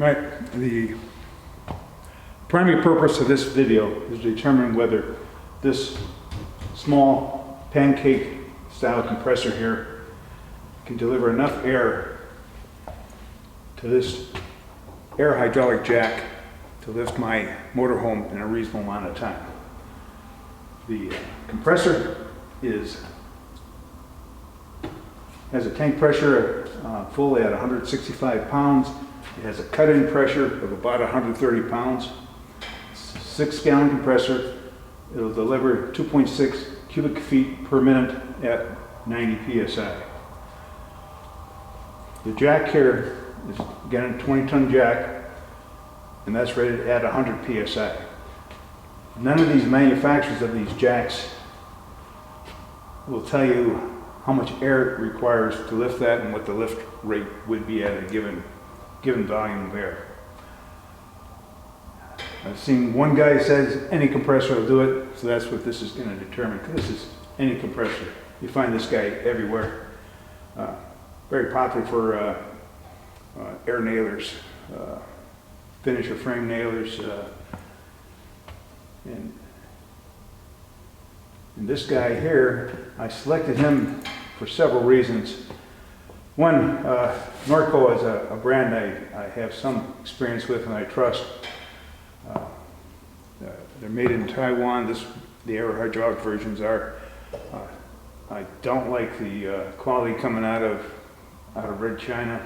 Right. The primary purpose of this video is to determine whether this small pancake style compressor here can deliver enough air to this air hydraulic jack to lift my motorhome in a reasonable amount of time. The compressor has a tank pressure fully at 165 pounds. It has a cut-in pressure of about 130 pounds. It's a 6-gallon compressor. It'll deliver 2.6 cubic feet per minute at 90 psi. The jack here is again a 20-ton jack, and that's rated at 100 psi. None of these manufacturers of these jacks will tell you how much air it requires to lift that and what the lift rate would be at a given volume of air. I've seen one guy says any compressor will do it, so that's what this is going to determine. This is any compressor. You find this guy everywhere. Very popular for air nailers, finisher frame nailers, and this guy here, I selected him for several reasons. One, Norco is a brand I have some experience with and I trust. They're made in Taiwan. The air hydraulic versions are. I don't like the quality coming out of Red China,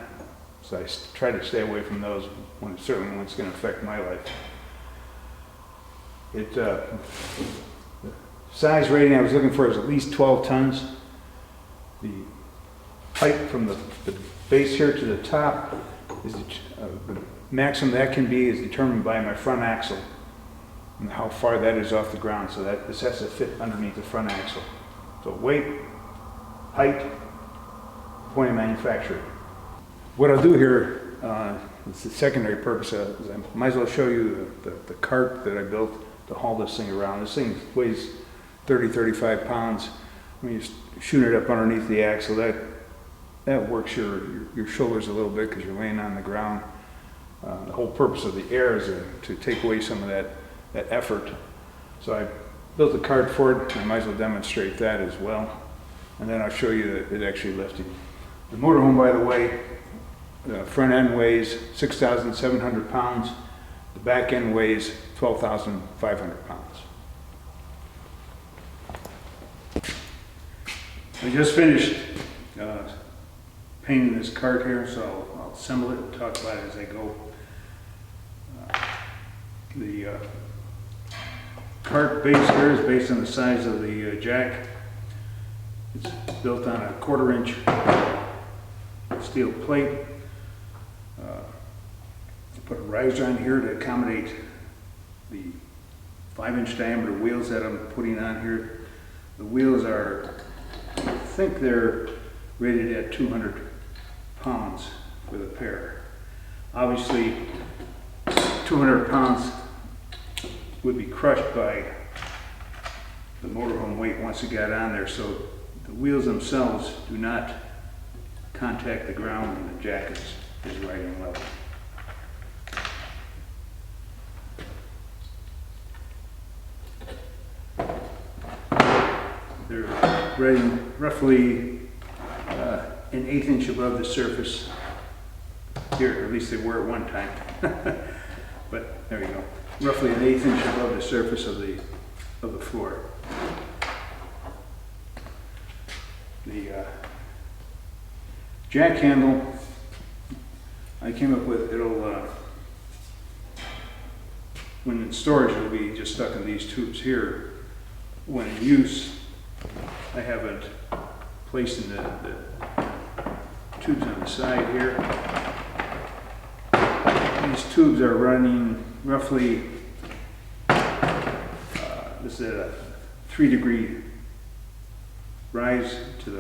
so I try to stay away from those. Certainly when it's going to affect my life. The size rating I was looking for is at least 12 tons. The height from the base here to the top is the maximum that can be is determined by my front axle and how far that is off the ground. So that this has to fit underneath the front axle. So weight, height, point of manufacture. What I'll do here, it's the secondary purpose, is I might as well show you the cart that I built to haul this thing around. This thing weighs 35 pounds. When you shoot it up underneath the axle, that works your shoulders a little bit because you're laying on the ground. The whole purpose of the air is to take away some of that effort. So I built a cart for it. I might as well demonstrate that as well. And then I'll show you that it actually lifted. The motorhome, by the way, the front end weighs 6,700 pounds. The back end weighs 12,500 pounds. I just finished painting this cart here, so I'll assemble it and talk about it as I go. The cart base here is based on the size of the jack. It's built on a 1/4 inch steel plate. I put a riser on here to accommodate the 5-inch diameter wheels that I'm putting on here. The wheels are, I think they're rated at 200 pounds for the pair. Obviously, 200 pounds would be crushed by the motorhome weight once it got on there, so the wheels themselves do not contact the ground when the jack is riding level. They're riding roughly an 1/8 inch above the surface here, or at least they were at one time. But there you go, roughly an 1/8 inch above the surface of the floor. The jack handle I came up with, when in storage it'll be just stuck in these tubes here. When in use, I have it placed in the tubes on the side here. These tubes are running roughly, this is a 3-degree rise to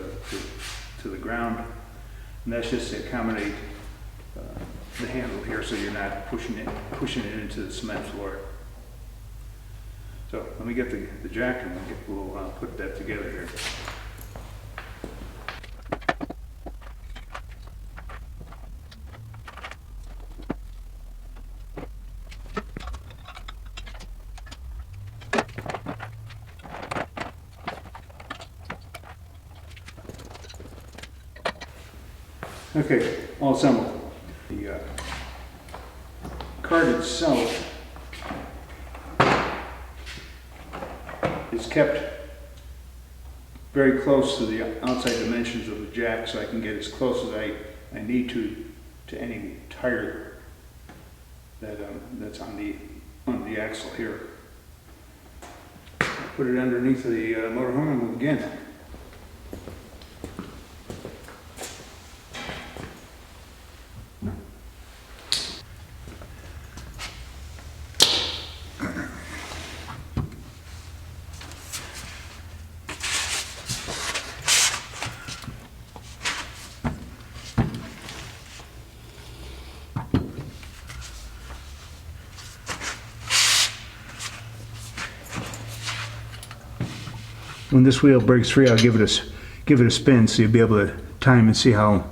the ground, and that's just to accommodate the handle here, so you're not pushing it into the cement floor. So let me get the jack and we'll put that together here. Okay, all assembled. The cart itself is kept very close to the outside dimensions of the jack, so I can get as close as I need to any tire that that's on the axle here. Put it underneath the motorhome and we'll begin. When this wheel breaks free, I'll give it a spin so you'll be able to time and see how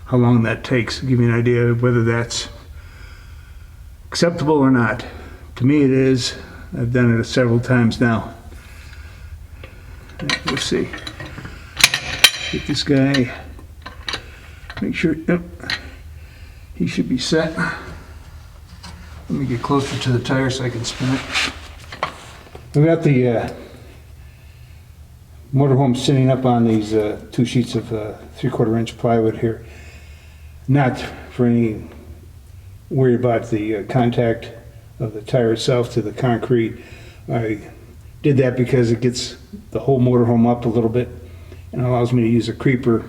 long that takes. Give you an idea of whether that's acceptable or not. To me it is. I've done it several times now. We'll see. Get this guy, make sure, yep, he should be set. Let me get closer to the tire so I can spin it. We've got the motorhome sitting up on these 2 sheets of 3/4 inch plywood here. Not for any worry about the contact of the tire itself to the concrete. I did that because it gets the whole motorhome up a little bit and allows me to use a creeper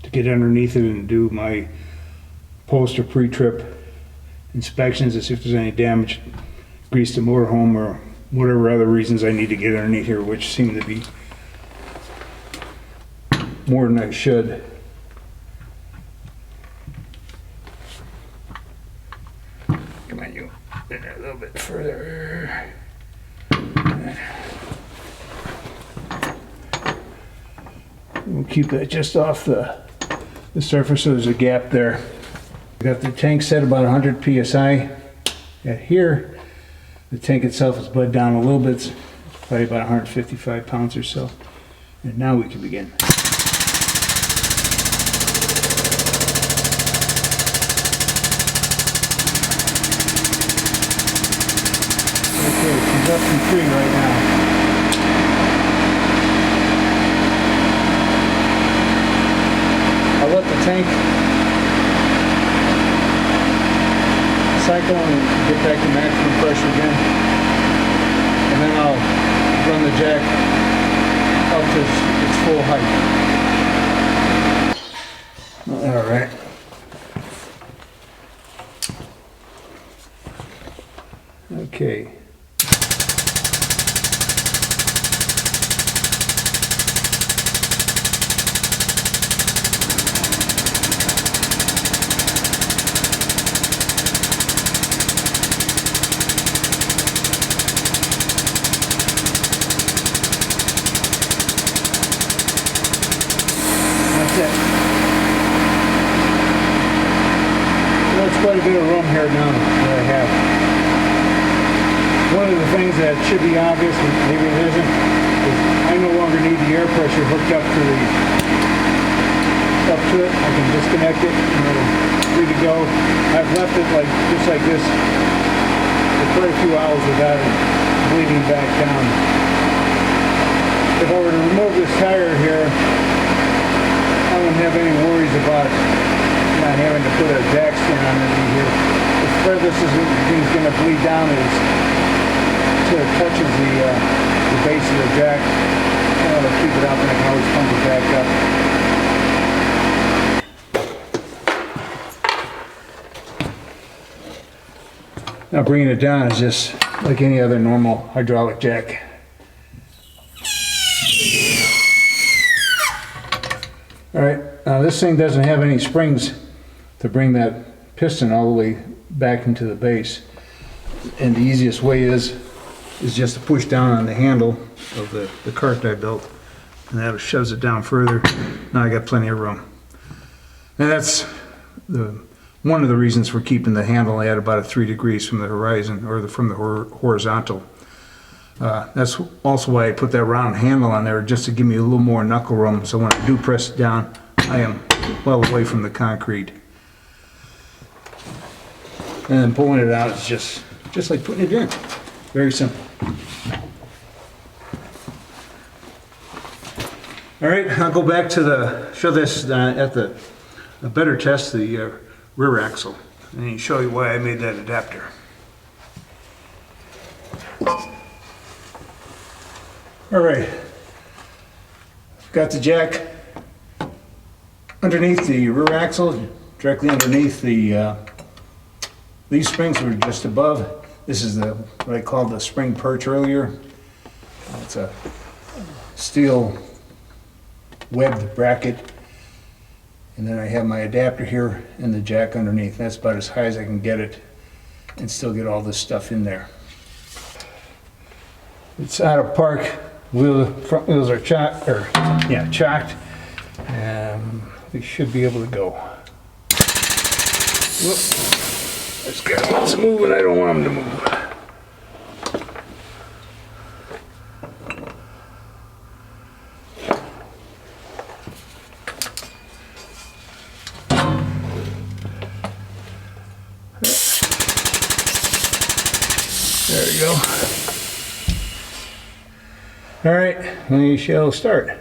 to get underneath it and do my post or pre-trip inspections to see if there's any damage, grease the motorhome, or whatever other reasons I need to get underneath here, which seem to be more than I should. Come on, you. A little bit further. We'll keep that just off the surface so there's a gap there. We got the tank set about 100 psi. At here, the tank itself is bled down a little bit. It's probably about 155 pounds or so. And now we can begin. She's up and free right now. I'll let the tank cycle and get back to maximum pressure again. And then I'll run the jack up to its full height. All right. Okay. Quite a bit of room here now that I have. One of the things that should be obvious, and maybe it isn't, is I no longer need the air pressure hooked up to it. I can disconnect it and it's free to go. I've left it just like this for quite a few hours without it bleeding back down. If I were to remove this tire here, I wouldn't have any worries about not having to put a jack stand underneath here. The furthest thing's going to bleed down is until it touches the base of the jack. I'll keep it up and I can always pump it back up. Now bringing it down is just like any other normal hydraulic jack. Alright, now this thing doesn't have any springs to bring that piston all the way back into the base. And the easiest way is just to push down on the handle of the cart that I built. And that shoves it down further. Now I got plenty of room. And that's one of the reasons for keeping the handle at about 3 degrees from the horizon, or from the horizontal. That's also why I put that round handle on there, just to give me a little more knuckle room, so when I do press it down, I am well away from the concrete. And then pulling it out is just like putting it in. Very simple. All right, I'll go back to show this at a better test, the rear axle, and show you why I made that adapter. All right, got the jack underneath the rear axle, directly underneath the these springs were just above. This is what I called the spring perch earlier. It's a steel webbed bracket, and then I have my adapter here and the jack underneath. That's about as high as I can get it and still get all this stuff in there. It's out of park. Front wheels are chocked. We should be able to go. Whoop. This guy wants to move and I don't want him to move. There we go. All right, we shall start.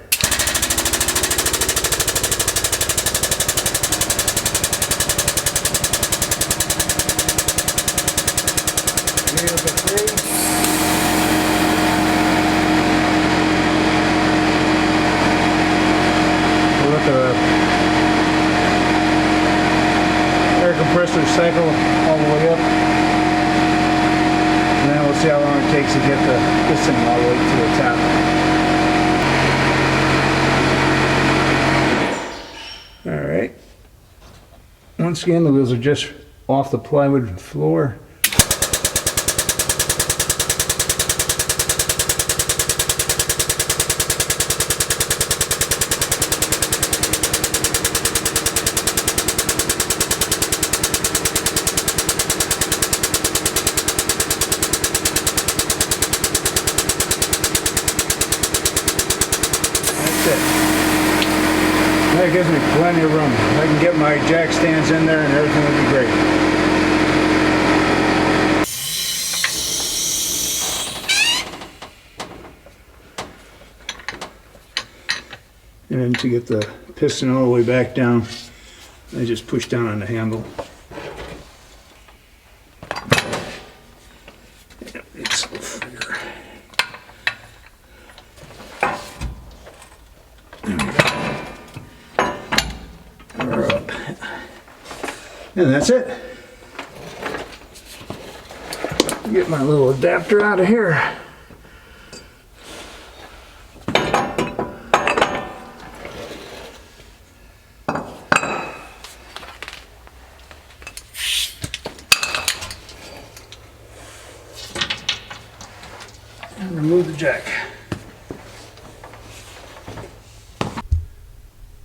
We'll let the air compressor cycle all the way up. And then we'll see how long it takes to get this thing all the way to the top. All right. Once again, the wheels are just off the plywood floor. That gives me plenty of room. I can get my jack stands in there and everything will be great. And then to get the piston all the way back down, I just push down on the handle. It's freer. And that's it. Get my little adapter out of here. And remove the jack.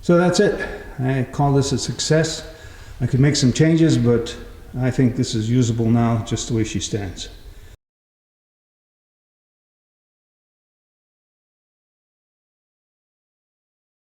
So that's it. I call this a success. I could make some changes, but I think this is usable now, just the way she stands.